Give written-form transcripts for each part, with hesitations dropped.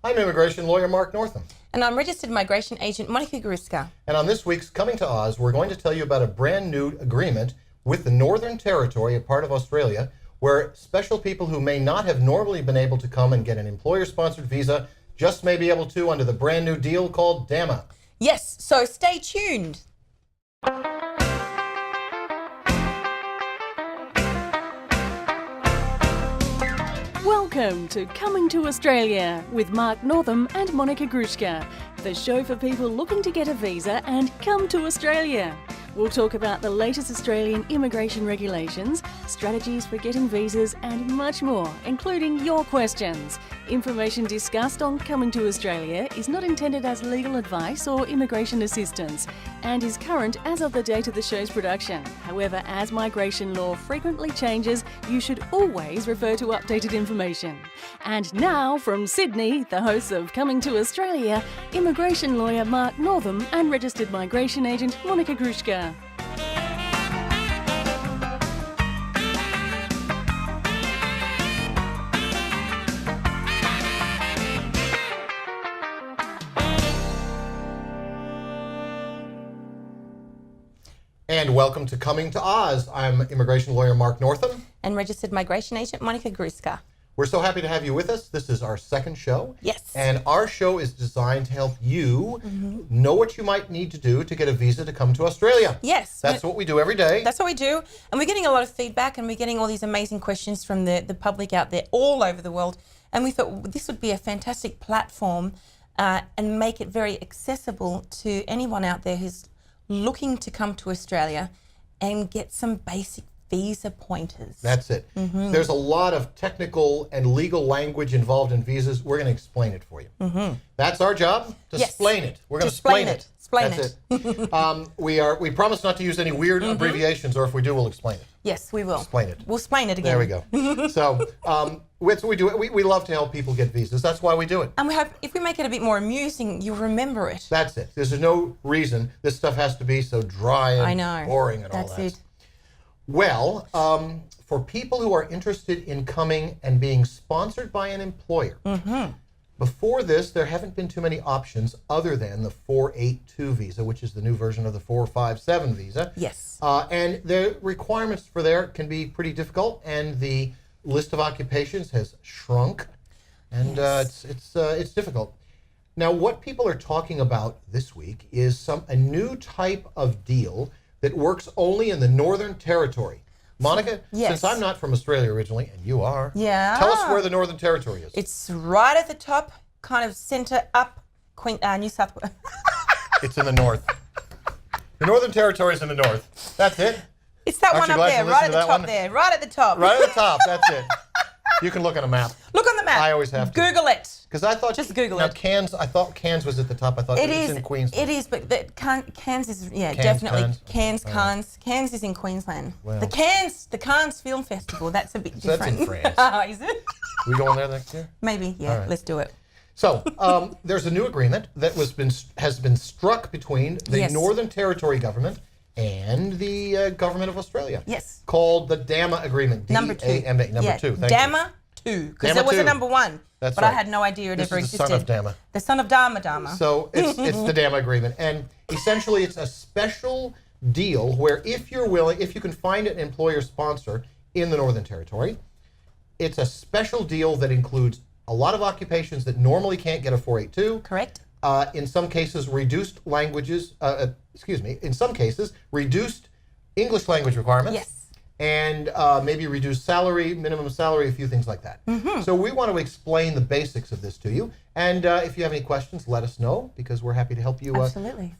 I'm immigration lawyer Mark Northam. And I'm registered migration agent Monica Gruszka. And on this week's Coming to Oz, we're going to tell you about a brand new agreement with the Northern Territory, a part of Australia, where special people who may not have normally been able to come and get an employer-sponsored visa just may be able to under the brand new deal called DAMA. Yes, so stay tuned. Welcome to Coming to Australia with Mark Northam and Monica Gruszka, the show for people looking to get a visa and come to Australia. We'll talk about the latest Australian immigration regulations, strategies for getting visas and much more, including your questions. Information discussed on Coming to Australia is not intended as legal advice or immigration assistance and is current as of the date of the show's production. However, as migration law frequently changes, you should always refer to updated information. And now, from Sydney, the hosts of Coming to Australia, immigration lawyer Mark Northam and registered migration agent Monica Gruszka. And welcome to Coming to Oz. I'm immigration lawyer Mark Northam. And registered migration agent Monica Gruszka. We're so happy to have you with us. This is our second show. Yes. And our show is designed to help you know what you might need to do to get a visa to come to Australia. Yes. That's what we do every day. That's what we do. And we're getting a lot of feedback and we're getting all these amazing questions from the public out there all over the world. And we thought this would be a fantastic platform and make it very accessible to anyone out there who's looking to come to Australia and get some basic visa pointers. That's it. There's a lot of technical and legal language involved in visas. We're going to explain it for you. That's our job, to explain it. We're going to explain it. That's it. We promise not to use any weird abbreviations, or if we do, we'll explain it. Yes, we will. Explain it. We'll explain it again. There we go. So that's what we do. We love to help people get visas. That's why we do it. And we hope if we make it a bit more amusing, you'll remember it. That's it. There's no reason this stuff has to be so dry and boring and all that. That's it. Well, for people who are interested in coming and being sponsored by an employer, before this, there haven't been too many options other than the 482 visa, which is the new version of the 457 visa. Yes. And the requirements for there can be pretty difficult, and the list of occupations has shrunk, and it's difficult. Now, what people are talking about this week is a new type of deal that works only in the Northern Territory. Monica, since I'm not from Australia originally, and you are, tell us where the Northern Territory is. It's right at the top, kind of centre up, New South Wales. It's in the north. The Northern Territory is in the north. That's it. It's that one up there, right at the top there, right at the top. Right at the top, that's it. You can look on a map. Look on the map. I always have to. Google it. Because I thought just Google it. Cairns. I thought Cairns was at the top. I thought it was in Queensland. It is, but Cairns is definitely Cairns is in Queensland. Well, the Cairns Film Festival. That's a bit different. That's in France. Oh, is it? We going there next year? Maybe. Yeah. Let's do it. So there's a new agreement that has been struck between the Northern Territory government and the government of Australia. Yes. Called the DAMA agreement. Number 2. D-A-M-A, number 2. Thank DAMA II. Because there was a number 1. That's but right. I had no idea it ever existed. The son of DAMA. The son of DAMA. So it's the DAMA agreement. And essentially it's a special deal where if you can find an employer sponsor in the Northern Territory, it's a special deal that includes a lot of occupations that normally can't get a 482. Correct. In some cases, reduced reduced English language requirements. Yes. And maybe reduced salary, minimum salary, a few things like that. So we want to explain the basics of this to you. And if you have any questions, let us know, because we're happy to help you Absolutely.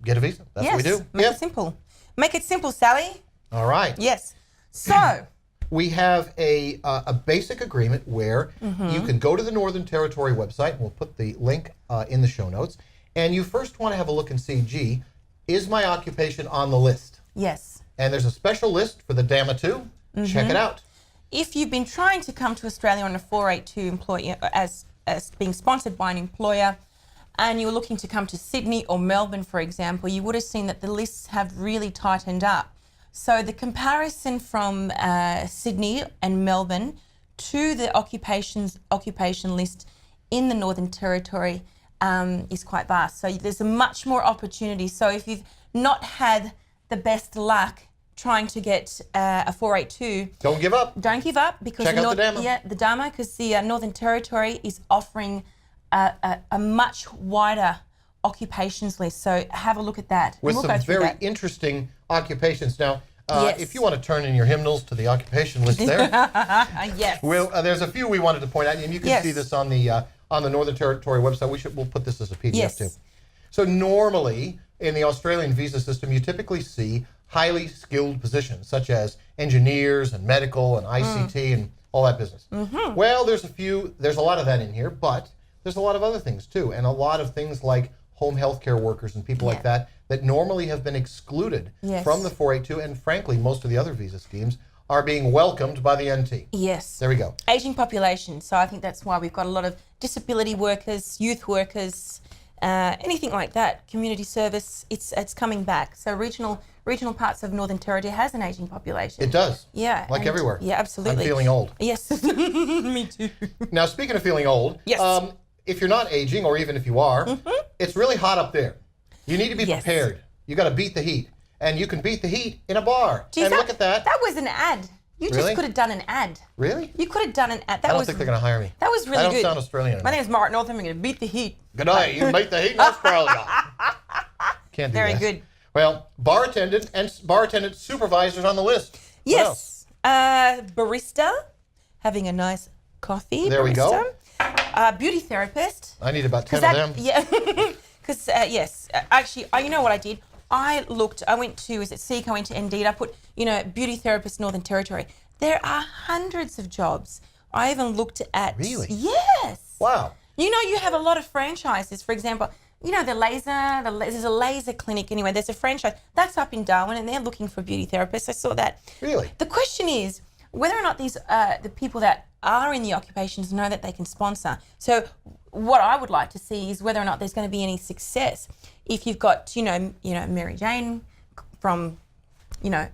Get a visa. That's what we do. Make it simple. Make it simple, Sally. All right. Yes. So we have a basic agreement where you can go to the Northern Territory website, and we'll put the link in the show notes, and you first want to have a look and see, gee, is my occupation on the list? Yes. And there's a special list for the DAMA II. Check it out. If you've been trying to come to Australia on a 482 employee as being sponsored by an employer, and you're looking to come to Sydney or Melbourne, for example, you would have seen that the lists have really tightened up. So the comparison from Sydney and Melbourne to the occupation list in the Northern Territory is quite vast. So there's a much more opportunity. So if you've not had the best luck trying to get a 482, Don't give up. don't give up, because Check out the DAMA. Yeah, the DAMA, because the Northern Territory is offering a much wider occupations list. So have a look at that. With and we'll some go through very that. interesting occupations. Now, Yes. if you want to turn in your hymnals to the occupation list there, Yes. there's a few we wanted to point out, and you can Yes. see this on the Northern Territory website. We'll put this as a PDF Yes. too. So normally in the Australian visa system, you typically see highly skilled positions such as engineers and medical and ICT and all that business. Mm-hmm. Well, there's a lot of that in here, but there's a lot of other things too, and a lot of things like home healthcare workers and people like that normally have been excluded Yes. from the 482, and frankly, most of the other visa schemes are being welcomed by the NT. Yes. There we go. Aging population. So I think that's why we've got a lot of disability workers, youth workers, anything like that. Community service. It's coming back. So regional parts of Northern Territory has an aging population. It does. Yeah. Like and- everywhere. Yeah, absolutely. I'm feeling old. Yes. Me too. Now, speaking of feeling old, Yes. If you're not aging, or even if you are, it's really hot up there. You need to be Yes. prepared. You got to beat the heat, and you can beat the heat in a bar. Geez, and look at that. That was an ad. You Really? just could have done an ad. Really? You could have done an ad. That I don't was think they're going to hire me. That was really I don't good. sound Australian My enough. name is Mark Northam. I'm going to beat the heat. Good night. You beat the heat in Australia. Can't do Very that. good. Well, bar attendant supervisors on the list. What else? Yes. Barista, having a nice coffee. There we go. barista. Beauty therapist. I need about 10 of them. Yeah. Because, yes. Actually, you know what I did? I went to, is it Seek? I went to Indeed. I put, beauty therapist, Northern Territory. There are hundreds of jobs. I even looked at. Really? Yes. Wow. You have a lot of franchises. For example, there's a laser clinic anyway. There's a franchise that's up in Darwin, and they're looking for beauty therapists. I saw that. Really? The question is whether or not these the people that are in the occupations know that they can sponsor. So what I would like to see is whether or not there's going to be any success. If you've got Mary Jane from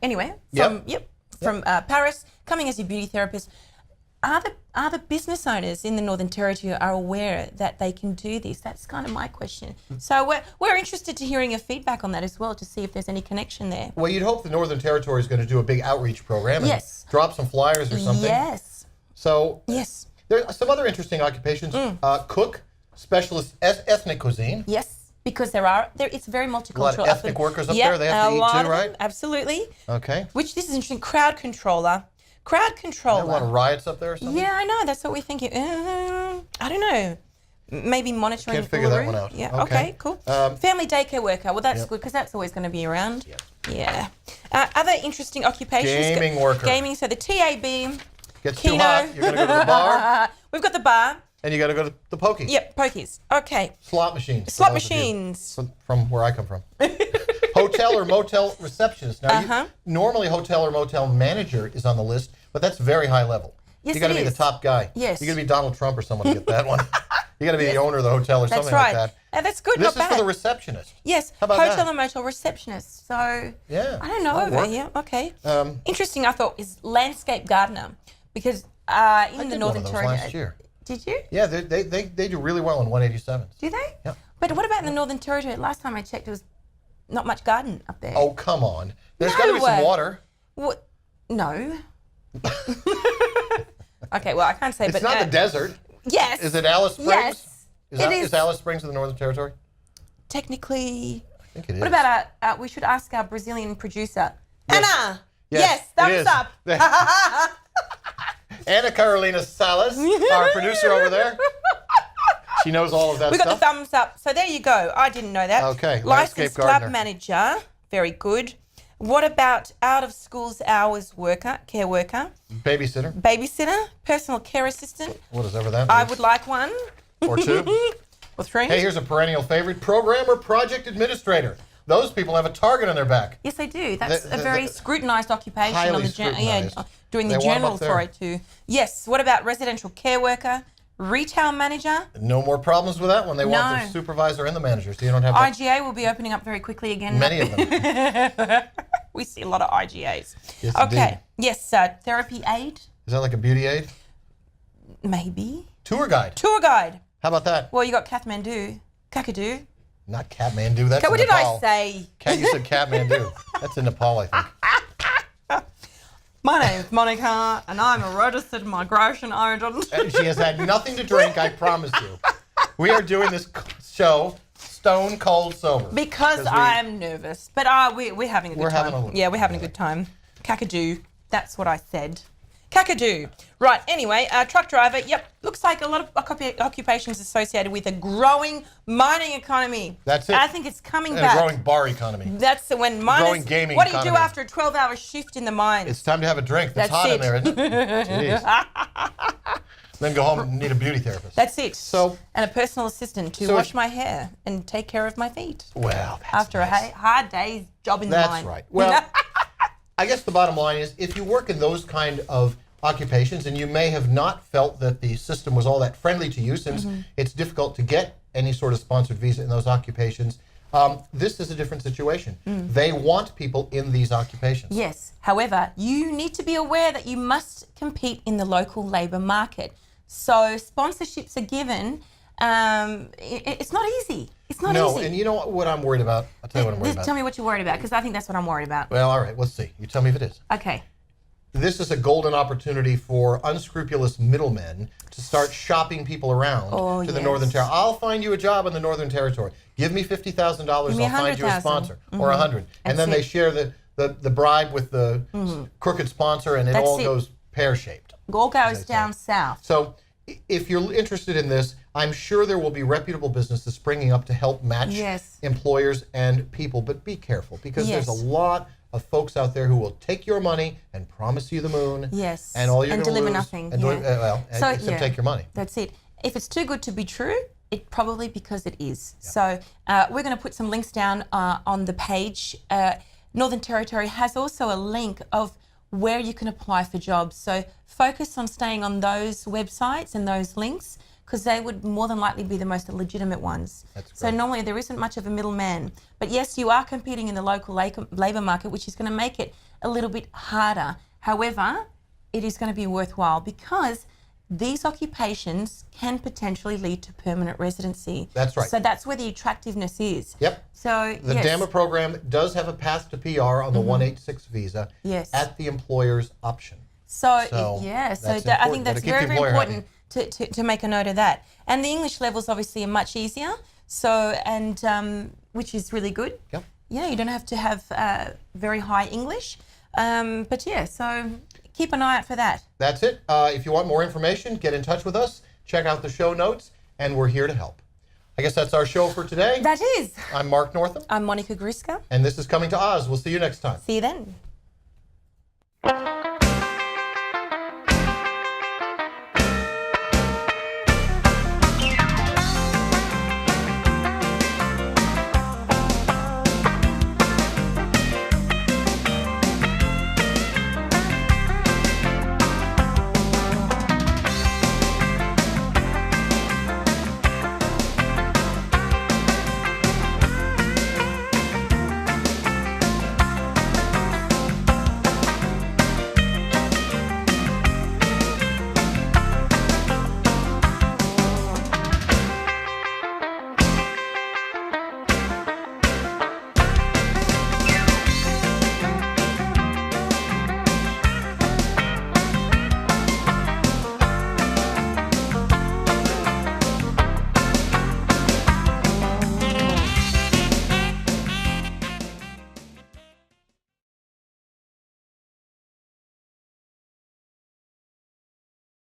anywhere from Paris coming as your beauty therapist. Are the business owners in the Northern Territory are aware that they can do this? That's kind of my question. So we're interested to hearing your feedback on that as well, to see if there's any connection there. Well, you'd hope the Northern Territory is going to do a big outreach program and Yes. drop some flyers or something. Yes. So Yes. there are some other interesting occupations. Cook, specialist ethnic cuisine. Yes. Because it's very multicultural. A lot of ethnic workers up there. They have to eat too, right? Absolutely. Okay. Which this is interesting. Crowd controller. Crowd There controller. a lot of riots up there or something? Yeah, I know. That's what we're thinking. I don't know. Maybe monitoring. Can't figure that Uluru? one out. Yeah. Okay. Okay. Cool. Um, Family daycare worker. Well, that's Yep. good because that's always going to be around. Yeah. Other interesting occupations. Gaming worker. Gaming. So the TAB. Gets Keno. too hot, you're going to go to the bar, We've got the bar. and you got to go to the pokies. Yep. Pokies. Okay. Slot machines. for Slot those of you machines. From where I come from. Hotel or motel receptionist. Now, normally hotel or motel manager is on the list, but that's very high level. Yes, you got to it be the is. top guy. Yes. You got to be Donald Trump or someone to get that one. You got to be the owner of the hotel or That's something right. like that. That's good. This Not is bad. for the receptionist. Yes. How about Hotel that? and motel receptionist. So. Yeah, I don't know. that'll work. Yeah. Okay. Um, Interesting. I thought is landscape gardener because in I the did Northern one of those Territory. last year. Did you? Yeah, they do really well in 187s. Do they? Yep. But what about in the Northern Territory? Last time I checked, there was not much garden up there. Oh, come on. There's got to be some No. water. What? No. Okay, well, I can't say, It's but not the desert. yes. Is it Alice Springs? Yes. Is Alice Springs in the Northern Territory? Technically. I think it is. What about we should ask our Brazilian producer, Yes. Anna. Yes, it thumbs is. up. Anna Carolina Salas, our producer over there. She knows all of that We got stuff. the thumbs up. So there you go. I didn't know that. Okay, landscape Licensed club gardener. manager. Very good. What about out of schools hours worker, care worker, Babysitter. babysitter, personal care assistant? Whatever that I means. would like one. Or two. Or three. Hey, here's a perennial favorite. Program or project administrator. Those people have a target on their back. Yes, they do. That's The- a very the- scrutinised occupation highly on the scrutinised. doing They the want 'em general up there. 402. Yes. What about residential care worker, retail manager? No more problems with that one. They want No. the supervisor and the manager, so you don't have to, IGA will be opening up very quickly again. many of them. We see a lot of IGAs. Yes, Okay. indeed. Yes. Therapy aid, Is that like a beauty aid? maybe. Tour guide. Tour guide. How about that? Well, you got Kathmandu, Kakadu. Not Kathmandu. That's What in did I Nepal. say? You said Kathmandu. That's in Nepal, I think. My name's Monica, and I'm a registered migration agent. And she has had nothing to drink, I promise you. We are doing this show stone cold sober. Because I'm nervous. But we're having a good time. We're having a little Yeah, we're having a good time. Kakadu. That's what I said. Kakadu. Right, anyway, truck driver. Yep, looks like a lot of occupations associated with a growing mining economy. That's it. I think it's coming And back. a growing bar economy. That's when miners. Growing gaming what do you do economy. after a 12-hour shift in the mines? It's time to have a drink. It's That's hot in it. there, isn't it? Jeez. Then go home and need a beauty therapist. That's it. So- and a personal assistant to So wash if- my hair and take care of my feet Well, that's after nice. a hard day's job in the That's mine. right. Well, I guess the bottom line is if you work in those kind of occupations, and you may have not felt that the system was all that friendly to you since it's difficult to get any sort of sponsored visa in those occupations, this is a different situation. They want people in these occupations. Yes. However, you need to be aware that you must compete in the local labour market. So sponsorships are given. It's not easy. It's not No, easy. and you know what I'm worried about? I'll tell you what I'm worried Just about. tell me what you're worried about, because I think that's what I'm worried about. Well, all right, let's see. You tell me if it is. Okay. This is a golden opportunity for unscrupulous middlemen to start shopping people around to the yes. Northern Territory. I'll find you a job in the Northern Territory. Give me $50,000, I'll me find you a 100,000. sponsor, or 100. And then That's they it. share the bribe with the crooked sponsor, and it That's all it. goes pear-shaped. All goes they say. down south. So if you're interested in this, I'm sure there will be reputable businesses springing up to help match Yes. employers and people, but be careful because there's a Yes. lot of folks out there who will take your money and promise you the moon. Yes. And all you're And going to deliver lose, nothing, And yeah. except take your money. That's it. If it's too good to be true, it probably because it is. So we're going to put some links down on the page. Northern Territory has also a link of where you can apply for jobs. So focus on staying on those websites and those links because they would more than likely be the most legitimate ones. That's So great. normally there isn't much of a middleman. But yes, you are competing in the local labour market, which is going to make it a little bit harder. However, it is going to be worthwhile because these occupations can potentially lead to permanent residency. That's right. So that's where the attractiveness is. Yep. So The yes. DAMA program does have a path to PR on the 186 visa Yes. at the employer's option. So So yeah, so that's I important. think that's Gotta keep very, the very employer important to make a note of that. And the English levels obviously are much easier. So which is really good. Yep. Yeah, you don't have to have very high English. But yeah, so keep an eye out for that. That's it. If you want more information, get in touch with us. Check out the show notes, and we're here to help. I guess that's our show for today. That is. I'm Mark Northam, I'm Monica Gruszka. and this is Coming to Oz. We'll see you next time. See you then.